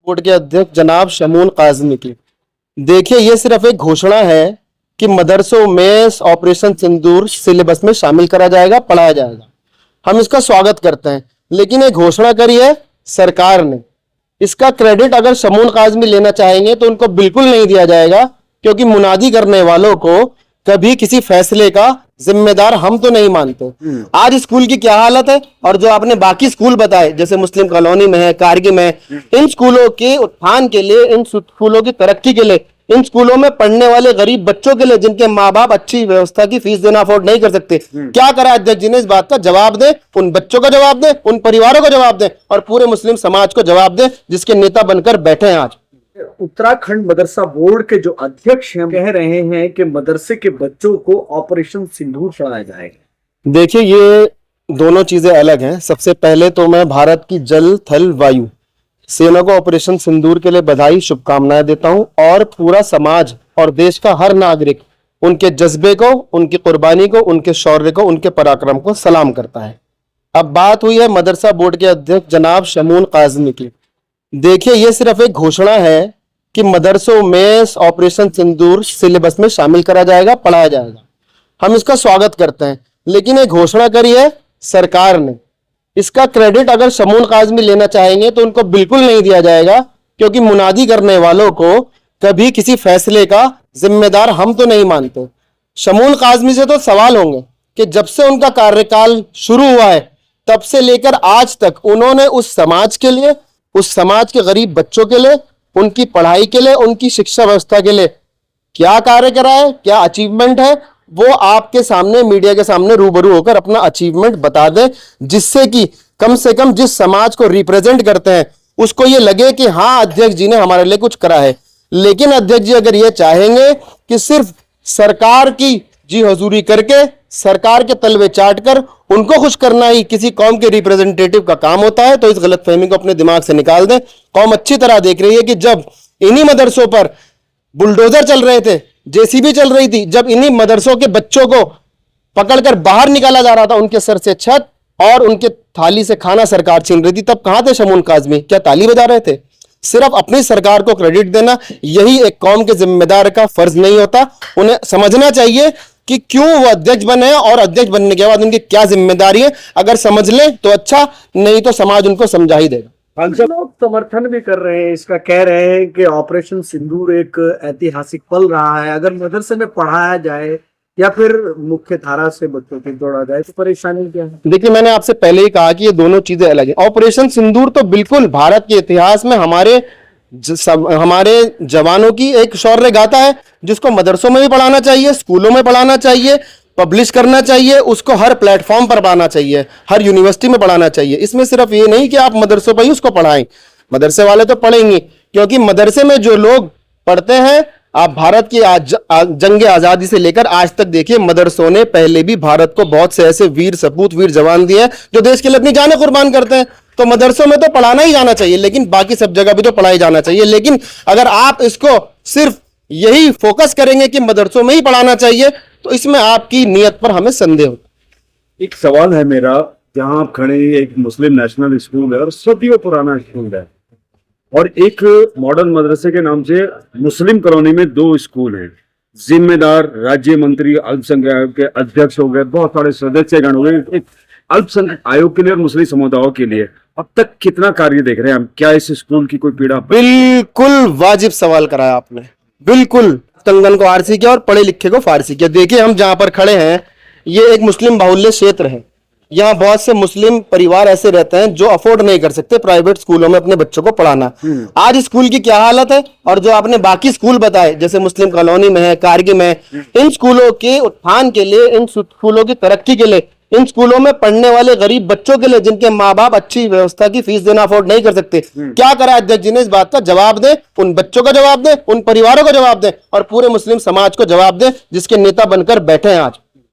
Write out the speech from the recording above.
Board के अध्यक्ष जनाब शमून काज़मी की। देखिए, ये सिर्फ एक घोषणा है कि मदरसों में ऑपरेशन सिंदूर सिलेबस में शामिल करा जाएगा, पढ़ाया जाएगा। हम इसका स्वागत करते हैं, लेकिन ये घोषणा करी है सरकार ने। इसका क्रेडिट अगर शमून काज़मी लेना चाहेंगे तो उनको बिल्कुल नहीं दिया जाएगा, क्योंकि मुनादी करने वालों को कभी किसी फैसले का जिम्मेदार हम तो नहीं मानते। आज स्कूल की क्या हालत है, और जो आपने बाकी स्कूल बताए जैसे मुस्लिम कॉलोनी में है, कारगिल में है, इन स्कूलों के उत्थान के लिए, इन स्कूलों की तरक्की के लिए, इन स्कूलों में पढ़ने वाले गरीब बच्चों के लिए जिनके माँ बाप अच्छी व्यवस्था की फीस देना अफोर्ड नहीं कर सकते, क्या करा अध्यक्ष जी ने? इस बात का जवाब दे, उन बच्चों का जवाब दे, उन परिवारों को जवाब दे, और पूरे मुस्लिम समाज को जवाब दे जिसके नेता बनकर बैठे हैं। आज उत्तराखंड मदरसा बोर्ड के जो अध्यक्ष हैं कह रहे हैं कि मदरसे के बच्चों को ऑपरेशन सिंदूर पढ़ाया जाएगा। देखिए, ये दोनों चीजें अलग हैं। सबसे पहले तो मैं भारत की जल थल वायु सेना को ऑपरेशन सिंदूर के लिए बधाई, शुभकामनाएं देता हूं, और पूरा समाज और देश का हर नागरिक उनके जज्बे को, उनकी कुर्बानी को, उनके शौर्य को, उनके पराक्रम को सलाम करता है। अब बात हुई है मदरसा बोर्ड के अध्यक्ष जनाब शमून काज़मी की। देखिए, ये सिर्फ एक घोषणा है कि मदरसों में ऑपरेशन सिंदूर सिलेबस में शामिल करा जाएगा, पढ़ाया जाएगा। हम इसका स्वागत करते हैं, लेकिन ये घोषणा करी है सरकार ने। इसका क्रेडिट अगर शमून काज़मी लेना चाहेंगे तो उनको बिल्कुल नहीं दिया जाएगा, क्योंकि मुनादी करने वालों को कभी किसी फैसले का जिम्मेदार हम तो नहीं मानते। शमून काज़मी से तो सवाल होंगे कि जब से उनका कार्यकाल शुरू हुआ है तब से लेकर आज तक उन्होंने उस समाज के लिए, उस समाज के गरीब बच्चों के लिए, उनकी पढ़ाई के लिए, उनकी शिक्षा व्यवस्था के लिए क्या कार्य करा है, क्या अचीवमेंट है, वो आपके सामने, मीडिया के सामने रूबरू होकर अपना अचीवमेंट बता दे, जिससे कि कम से कम जिस समाज को रिप्रेजेंट करते हैं उसको ये लगे कि हाँ, अध्यक्ष जी ने हमारे लिए कुछ करा है। लेकिन अध्यक्ष जी अगर ये चाहेंगे कि सिर्फ सरकार की जी हजूरी करके, सरकार के तलवे चाट कर उनको खुश करना ही किसी कौम के रिप्रेजेंटेटिव का काम होता है, तो इस गलतफहमी को अपने दिमाग से निकाल दें। कौम अच्छी तरह देख रही है कि जब इन्हीं मदरसों पर बुलडोजर चल रहे थे, जेसीबी चल रही थी, जब इन्हीं मदरसों के बच्चों को पकड़कर बाहर निकाला जा रहा था, उनके सर से छत और उनके थाली से खाना सरकार छीन रही थी, तब कहां थे शमून काज़मी? क्या ताली बजा रहे थे? सिर्फ अपनी सरकार को क्रेडिट देना यही एक कौम के जिम्मेदार का फर्ज नहीं होता। उन्हें समझना चाहिए कि क्यों वो अध्यक्ष बने और अध्यक्ष बनने के बाद उनकी क्या जिम्मेदारी है। अगर समझ ले तो अच्छा, नहीं तो समाज उनको समझा ही देगा। लोग समर्थन भी कर रहे हैं इसका, कह रहे हैं कि ऑपरेशन सिंदूर एक ऐतिहासिक पल रहा है। अगर मदरसे में पढ़ाया जाए या फिर मुख्य धारा से बच्चों को जोड़ा जाए तो परेशानी क्या है? देखिए, मैंने आपसे पहले ही कहा कि ये दोनों चीजें अलग हैं। ऑपरेशन सिंदूर तो बिल्कुल भारत के इतिहास में हमारे जवानों की एक शौर्य गाथा है, जिसको मदरसों में भी पढ़ाना चाहिए, स्कूलों में पढ़ाना चाहिए, पब्लिश करना चाहिए, उसको हर प्लेटफॉर्म पर पढ़ाना चाहिए, हर यूनिवर्सिटी में पढ़ाना चाहिए। इसमें सिर्फ ये नहीं कि आप मदरसों पर ही उसको पढ़ाएं, मदरसे वाले तो पढ़ेंगे, क्योंकि मदरसे में जो लोग पढ़ते हैं, आप भारत की जंग आजादी से लेकर आज तक देखिए, मदरसों ने पहले भी भारत को बहुत से ऐसे वीर सपूत, वीर जवान दिए हैं जो देश के लिए अपनी जानें कुर्बान करते हैं। तो मदरसों में तो पढ़ाना ही जाना चाहिए, लेकिन बाकी सब जगह भी तो पढ़ाई जाना चाहिए। लेकिन अगर आप इसको सिर्फ यही फोकस करेंगे कि मदरसों में ही पढ़ाना चाहिए, तो इसमें आपकी नीयत पर हमें संदेह होता। एक सवाल है मेरा, जहां आप खड़े, एक मुस्लिम नेशनल स्कूल है और सदियों पुराना स्कूल है, और एक मॉडर्न मदरसे के नाम से मुस्लिम कॉलोनी में 2 स्कूल हैं। जिम्मेदार राज्य मंत्री अल्पसंख्यक के अध्यक्ष हो गए, बहुत सारे सदस्यगण हो गए, एक अल्पसंख्यक आयोग के लिए और मुस्लिम समुदायों के लिए। अब तक कितना कार्य देख रहे हैं हम? क्या इस स्कूल की कोई पीड़ा? बिल्कुल वाजिब सवाल कराया आपने। बिल्कुल, कंगन को आरसी किया और पढ़े लिखे को फारसी किया। देखिए, हम जहां पर खड़े हैं ये एक मुस्लिम बाहुल्य क्षेत्र है। यहाँ बहुत से मुस्लिम परिवार ऐसे रहते हैं जो अफोर्ड नहीं कर सकते प्राइवेट स्कूलों में अपने बच्चों को पढ़ाना। आज स्कूल की क्या हालत है, और जो आपने बाकी स्कूल बताए जैसे मुस्लिम कॉलोनी में है, कारगिल में है, इन स्कूलों के उत्थान के लिए, इन स्कूलों की तरक्की के लिए, इन स्कूलों में पढ़ने वाले गरीब बच्चों के लिए जिनके माँ बाप अच्छी व्यवस्था की फीस देना अफोर्ड नहीं कर सकते, क्या करा अध्यक्ष जी ने? इस बात का जवाब दे, उन बच्चों का जवाब दे, उन परिवारों को जवाब दे, और पूरे मुस्लिम समाज को जवाब दे जिसके नेता बनकर बैठे हैं आज।